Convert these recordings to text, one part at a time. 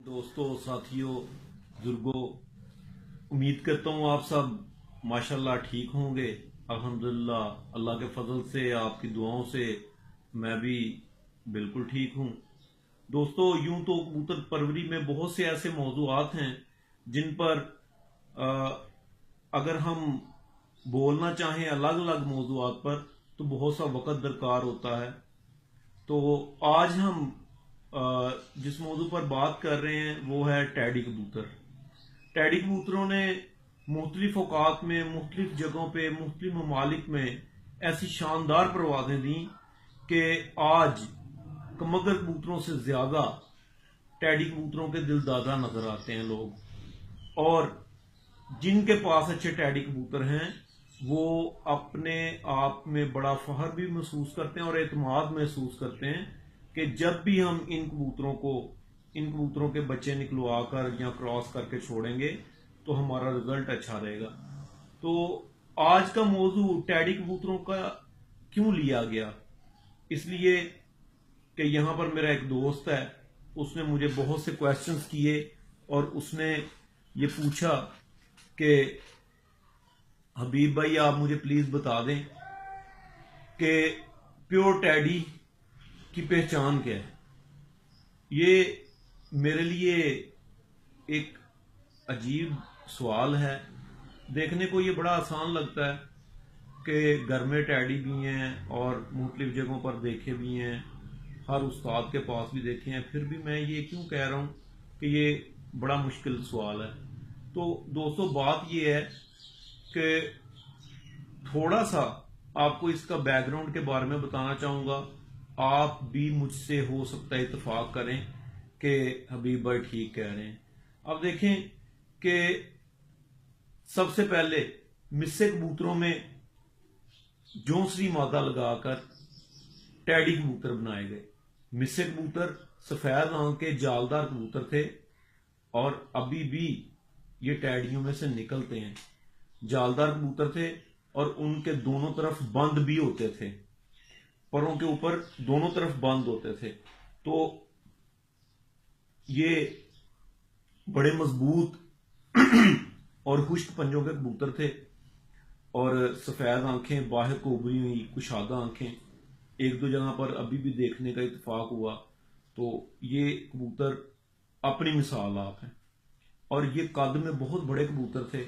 दोस्तों, साथियों, बुजुर्गों, उम्मीद करता हूँ आप सब माशाल्लाह ठीक होंगे। अल्हम्दुलिल्लाह, अल्लाह के फजल से, आपकी दुआओं से मैं भी बिल्कुल ठीक हूँ। दोस्तों, यूं तो कबूतर परवरी में बहुत से ऐसे मौजूआत हैं जिन पर अ, अगर हम बोलना चाहें अलग अलग मौजूआत पर तो बहुत सा वक्त दरकार होता है। तो आज हम जिस मौजू पर बात कर रहे हैं वो है टैडी कबूतर। टैडी कबूतरों ने मुख्तलिफ औकात में, मुख्तलिफ जगहों पे, मुख्तलिफ ममालिक में ऐसी शानदार परवाजें दी कि आज कमगर कबूतरों से ज्यादा टैडी कबूतरों के दिलदादा नजर आते हैं लोग। और जिनके पास अच्छे टैडी कबूतर हैं वो अपने आप में बड़ा फख्र भी महसूस करते हैं और एतमाद महसूस करते हैं कि जब भी हम इन कबूतरों के बच्चे निकलवा कर या क्रॉस करके छोड़ेंगे तो हमारा रिजल्ट अच्छा रहेगा। तो आज का मौजू टैडी कबूतरों का क्यों लिया गया, इसलिए कि यहाँ पर मेरा एक दोस्त है, उसने मुझे बहुत से क्वेश्चंस किए और उसने ये पूछा कि हबीब भाई, आप मुझे प्लीज बता दें कि प्योर टैडी की पहचान क्या है। ये मेरे लिए एक अजीब सवाल है। देखने को ये बड़ा आसान लगता है कि घर में टैडी भी हैं और मुख्तलिफ जगहों पर देखे भी हैं, हर उस्ताद के पास भी देखे हैं, फिर भी मैं ये क्यों कह रहा हूँ कि ये बड़ा मुश्किल सवाल है। तो दोस्तों, बात ये है कि थोड़ा सा आपको इसका बैकग्राउंड के बारे में बताना चाहूंगा। आप भी मुझसे हो सकता है इत्तेफाक करें कि हबीब भाई ठीक कह रहे हैं। अब देखें कि सबसे पहले मिस्से कबूतरों में जोंसरी मादा लगाकर टैडी कबूतर बनाए गए। मिस्से कबूतर सफेद आंख के जालदार कबूतर थे और अभी भी ये टैडियों में से निकलते हैं। जालदार कबूतर थे और उनके दोनों तरफ बंद भी होते थे, परों के ऊपर दोनों तरफ बंद होते थे। तो ये बड़े मजबूत और खुश्क पंजों के कबूतर थे और सफेद आंखें, बाहर को उभरी हुई कुशादा आंखें, एक दो जगह पर अभी भी देखने का इत्तेफाक हुआ। तो ये कबूतर अपनी मिसाल आप हैं और ये कद में बहुत बड़े कबूतर थे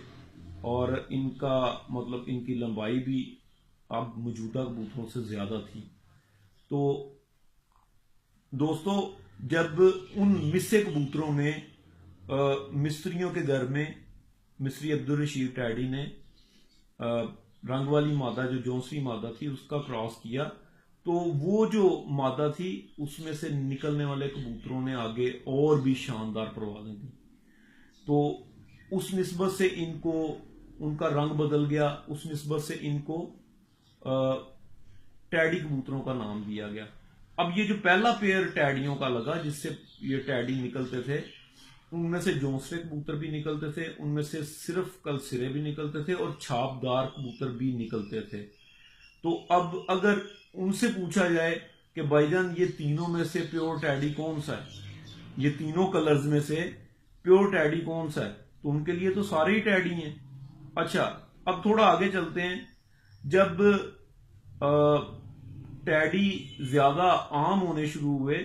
और इनका मतलब इनकी लंबाई भी अब मौजूदा कबूतरों से ज्यादा थी। तो दोस्तों, जब उन मिस्से कबूतरों ने मिस्त्रियों के घर में मिस्री अब्दुल रशीद टैडी ने रंग वाली मादा, जो जोंसरी मादा थी, उसका क्रॉस किया, तो वो जो मादा थी उसमें से निकलने वाले कबूतरों ने आगे और भी शानदार परवाजें दी। तो उस निस्बत से इनको, उनका रंग बदल गया, उस निस्बत से इनको टैडी कबूतरों का नाम दिया गया। अब ये जो पहला पेयर टैडियों का लगा जिससे ये टैडी निकलते थे, उनमें से जोंसरे कबूतर भी निकलते थे, उनमें से सिर्फ कलसिरे भी निकलते थे और छापदार कबूतर भी निकलते थे। तो अब अगर उनसे पूछा जाए कि भाईजान ये तीनों में से प्योर टैडी कौन सा है, ये तीनों कलर्स में से प्योर टैडी कौन सा है, तो उनके लिए तो सारे ही टैडी हैं। अच्छा, अब थोड़ा आगे चलते हैं। जब टैडी ज्यादा आम होने शुरू हुए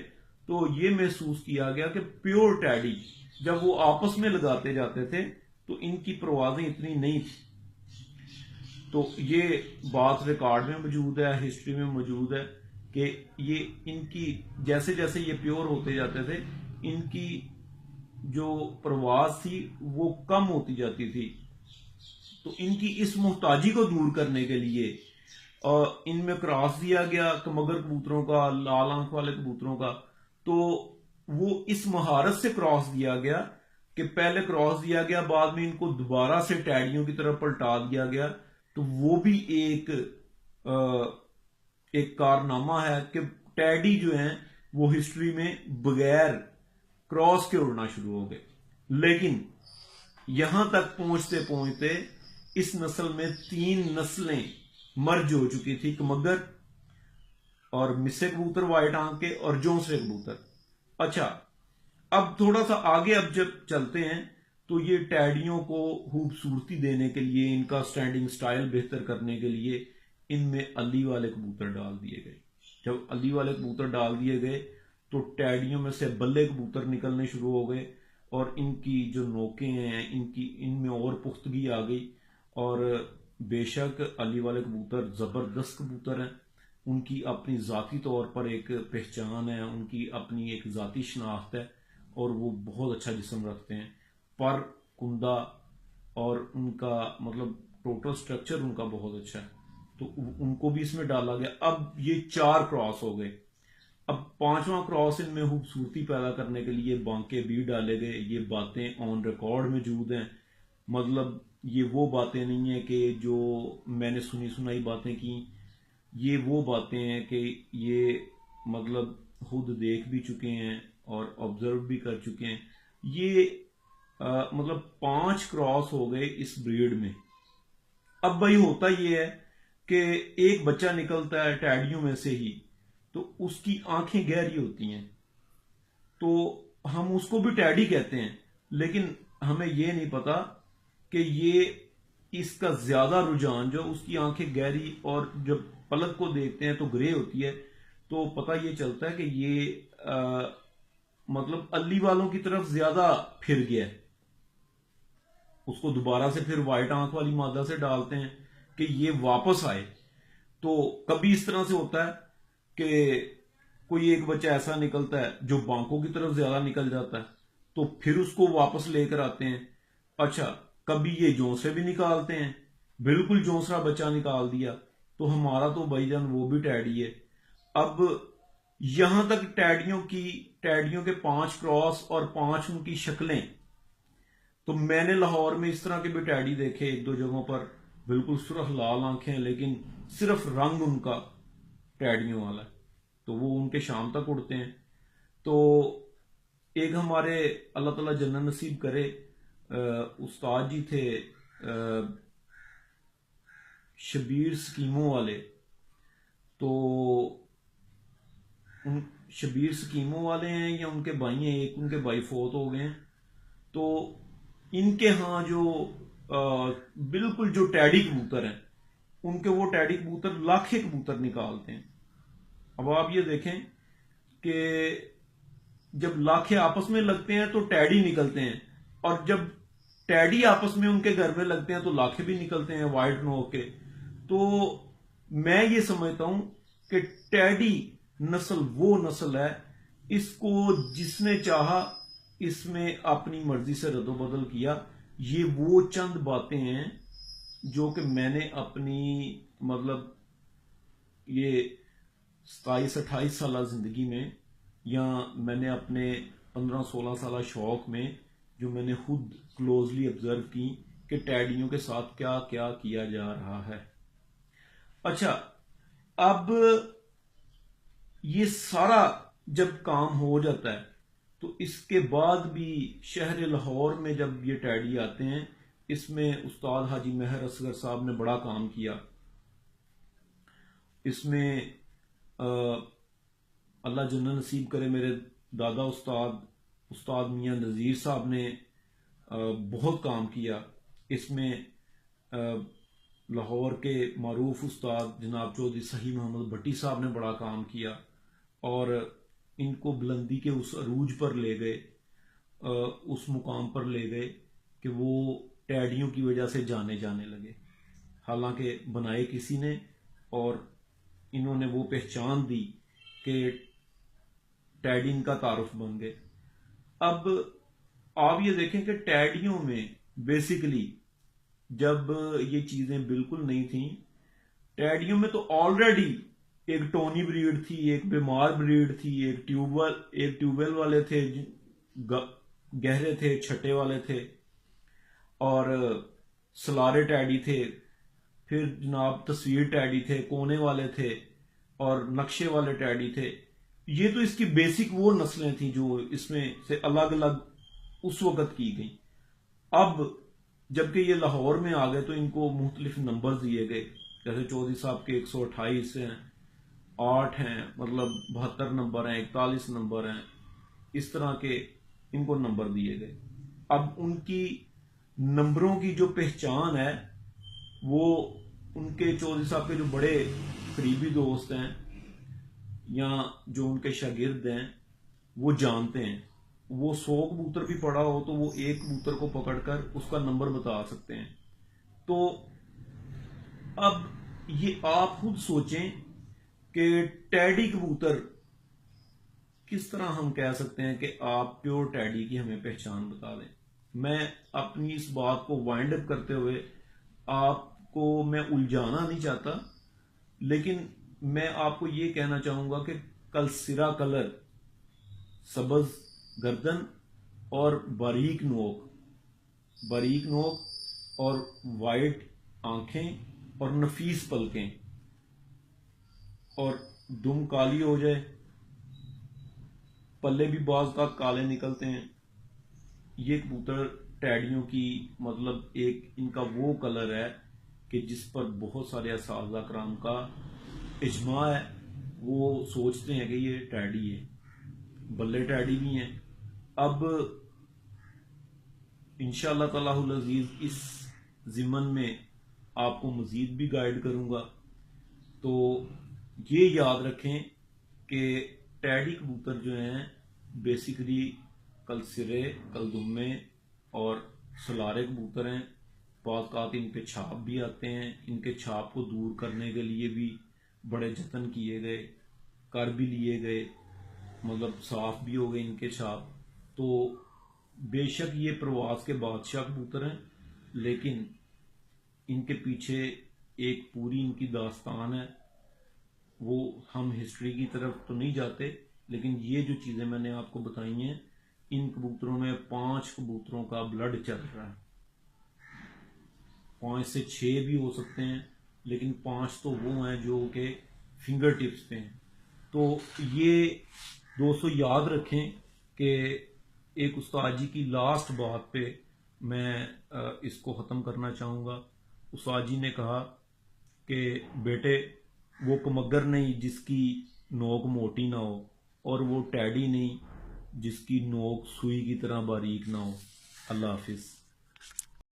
तो ये महसूस किया गया कि प्योर टैडी जब वो आपस में लगाते जाते थे तो इनकी परवाजें इतनी नहीं थी। तो ये बात रिकॉर्ड में मौजूद है, हिस्ट्री में मौजूद है कि ये इनकी जैसे जैसे ये प्योर होते जाते थे, इनकी जो परवाज थी वो कम होती जाती थी। तो इनकी इस मोहताजी को दूर करने के लिए इनमें क्रॉस दिया गया कमगर कबूतरों का, लाल आंख वाले कबूतरों का। तो वो इस महारत से क्रॉस दिया गया कि पहले क्रॉस दिया गया, बाद में इनको दोबारा से टैडियों की तरफ पलटा दिया गया। तो वो भी एक कारनामा है कि टैडी जो हैं वो हिस्ट्री में बगैर क्रॉस के उड़ना शुरू हो गए। लेकिन यहां तक पहुंचते पहुंचते इस नस्ल में 3 नस्लें मर्ज हो चुकी थी, कमगर और मिस्से कबूतर, व्हाइट आंख के, और जोंसरे कबूतर। अच्छा, अब थोड़ा सा आगे अब जब चलते हैं तो ये टैडियों को खूबसूरती देने के लिए, इनका स्टैंडिंग स्टाइल बेहतर करने के लिए इनमें अली वाले कबूतर डाल दिए गए। जब अली वाले कबूतर डाल दिए गए तो टैडियों में से बल्ले कबूतर निकलने शुरू हो गए और इनकी जो नोकें हैं इनकी इनमें और पुख्तगी आ गई। और बेशक अली वाले कबूतर ज़बरदस्त कबूतर हैं, उनकी अपनी ज़ाती तौर पर एक पहचान है, उनकी अपनी एक ज़ाती शनाख्त है और वो बहुत अच्छा जिस्म रखते हैं। पर कुंदा और उनका मतलब टोटल स्ट्रक्चर उनका बहुत अच्छा है, तो उनको भी इसमें डाला गया। अब ये 4 क्रॉस हो गए। अब 5वां क्रॉस इनमें खूबसूरती पैदा करने के लिए बांके भी डाले गए। ये बातें ऑन रिकॉर्ड मौजूद हैं, मतलब ये वो बातें नहीं है कि जो मैंने सुनी सुनाई बातें की, ये वो बातें हैं कि ये मतलब खुद देख भी चुके हैं और ऑब्जर्व भी कर चुके हैं। ये मतलब 5 क्रॉस हो गए इस ब्रीड में। अब भाई होता ये है कि एक बच्चा निकलता है टैडियों में से ही, तो उसकी आंखें गहरी होती हैं, तो हम उसको भी टैडी कहते हैं, लेकिन हमें ये नहीं पता कि ये इसका ज्यादा रुझान जो उसकी आंखें गहरी और जब पलक को देखते हैं तो ग्रे होती है, तो पता ये चलता है कि ये मतलब अली वालों की तरफ ज्यादा फिर गया है। उसको दोबारा से फिर वाइट आंख वाली मादा से डालते हैं कि ये वापस आए। तो कभी इस तरह से होता है कि कोई एक बच्चा ऐसा निकलता है जो बांकों की तरफ ज्यादा निकल जाता है, तो फिर उसको वापस लेकर आते हैं। अच्छा, कभी ये जोंसे भी निकालते हैं, बिल्कुल जोंसरा बच्चा निकाल दिया, तो हमारा तो भाईजान वो भी टैडी है। अब यहां तक टैडियों के 5 क्रॉस और 5 उनकी शक्लें। तो मैंने लाहौर में इस तरह के भी टैडी देखे एक दो जगहों पर, बिल्कुल सुर्ख लाल आंखें, लेकिन सिर्फ रंग उनका टैडियों वाला है, तो वो उनके शाम तक उड़ते हैं। तो एक हमारे अल्लाह ताला जन्नत नसीब करे उस्ताद जी थे शबीर स्कीमों वाले। तो उन शबीर स्कीमों वाले हैं या उनके भाई हैं, एक उनके भाई फोत हो गए हैं। तो इनके यहाँ जो बिल्कुल जो टैडी कबूतर हैं, उनके वो टैडी कबूतर लाखे कबूतर निकालते हैं। अब आप ये देखें कि जब लाखे आपस में लगते हैं तो टैडी निकलते हैं, और जब टैडी आपस में उनके घर में लगते हैं तो लाखे भी निकलते हैं वाइट नोक के। तो मैं ये समझता हूं कि टैडी नस्ल वो नस्ल है, इसको जिसने चाहा इसमें अपनी मर्जी से रद्दोबदल किया। ये वो चंद बातें हैं जो कि मैंने अपनी मतलब ये 27-28 साल जिंदगी में, या मैंने अपने 15-16 साल शौक में, जो मैंने खुद क्लोजली ऑब्जर्व की कि टैडियों के साथ क्या क्या किया जा रहा है। अच्छा, अब ये सारा जब काम हो जाता है तो इसके बाद भी शहर लाहौर में जब ये टैडी आते हैं, इसमें उस्ताद हाजी महर असगर साहब ने बड़ा काम किया। इसमें अल्लाह जन्नत नसीब करे मेरे दादा उस्ताद मियां नज़ीर साहब ने बहुत काम किया। इसमें लाहौर के मारूफ उस्ताद जनाब चौधरी सही मोहम्मद भट्टी साहब ने बड़ा काम किया और इनको बुलंदी के उस अरूज पर ले गए, उस मुकाम पर ले गए कि वो टैडियों की वजह से जाने जाने लगे। हालांकि बनाए किसी ने, और इन्होंने वो पहचान दी कि टैडी इनका तारुफ बन गए। अब आप ये देखें कि टैडियों में बेसिकली जब ये चीजें बिल्कुल नहीं थी, टैडियों में तो ऑलरेडी एक टोनी ब्रीड थी, एक बीमार ब्रीड थी, एक ट्यूबवेल वाले थे, गहरे थे, छठे वाले थे, और सलारे टैडी थे, फिर जनाब तस्वीर टैडी थे, कोने वाले थे, और नक्शे वाले टैडी थे। ये तो इसकी बेसिक वो नस्लें थी जो इसमें से अलग अलग उस वक्त की गई। अब जबकि ये लाहौर में आ गए तो इनको मुख्तलिफ नंबर दिए गए, जैसे चौधरी साहब के 128 हैं, 8 हैं, मतलब 72 नंबर हैं, 41 नंबर हैं, इस तरह के इनको नंबर दिए गए। अब उनकी नंबरों की जो पहचान है वो उनके चौधरी साहब के जो बड़े करीबी दोस्त हैं या जो उनके शागिर्द हैं वो जानते हैं। वो 100 कबूतर भी पड़ा हो तो वो एक कबूतर को पकड़कर उसका नंबर बता सकते हैं। तो अब ये आप खुद सोचें कि टैडी कबूतर किस तरह हम कह सकते हैं कि आप प्योर टैडी की हमें पहचान बता दें। मैं अपनी इस बात को वाइंड अप करते हुए आपको मैं उलझाना नहीं चाहता, लेकिन मैं आपको ये कहना चाहूंगा कि कल सिरा कलर, सबज गर्दन और बारीक नोक और वाइट आंखें और नफीस पलकें और दुम काली हो जाए, पल्ले भी बाज का काले निकलते हैं। ये कबूतर टैडियों की मतलब एक इनका वो कलर है कि जिस पर बहुत सारे असातिज़ा कराम का इजमा है। वो सोचते हैं कि ये टैडी है, बल्ले टैडी भी हैं। अब इंशाअल्लाह तालाहुल अजीज इस जिमन में आपको मजीद भी गाइड करूंगा। तो ये याद रखें कि टैडी कबूतर जो हैं बेसिकली कल सिरे, कल दुम्मे और सलारे कबूतर हैं। बाज़ इन पे छाप भी आते हैं। इनके छाप को दूर करने के लिए भी बड़े जतन किए गए, कर भी लिए गए, मतलब साफ भी हो गए इनके छाप। तो बेशक ये प्रवास के बादशाह कबूतर हैं, लेकिन इनके पीछे एक पूरी इनकी दास्तान है। वो हम हिस्ट्री की तरफ तो नहीं जाते, लेकिन ये जो चीज़ें मैंने आपको बताई हैं, इन कबूतरों में 5 कबूतरों का ब्लड चल रहा है। 5 से 6 भी हो सकते हैं, लेकिन 5 तो वो हैं जो कि फिंगर टिप्स पे हैं। तो ये दोस्तों याद रखें कि एक उस्ताद जी की लास्ट बात पे मैं इसको ख़त्म करना चाहूँगा। उस्ताद जी ने कहा कि बेटे, वो कमगर नहीं जिसकी नोक मोटी ना हो, और वो टैडी नहीं जिसकी नोक सुई की तरह बारीक ना हो। अल्लाह हाफिज़।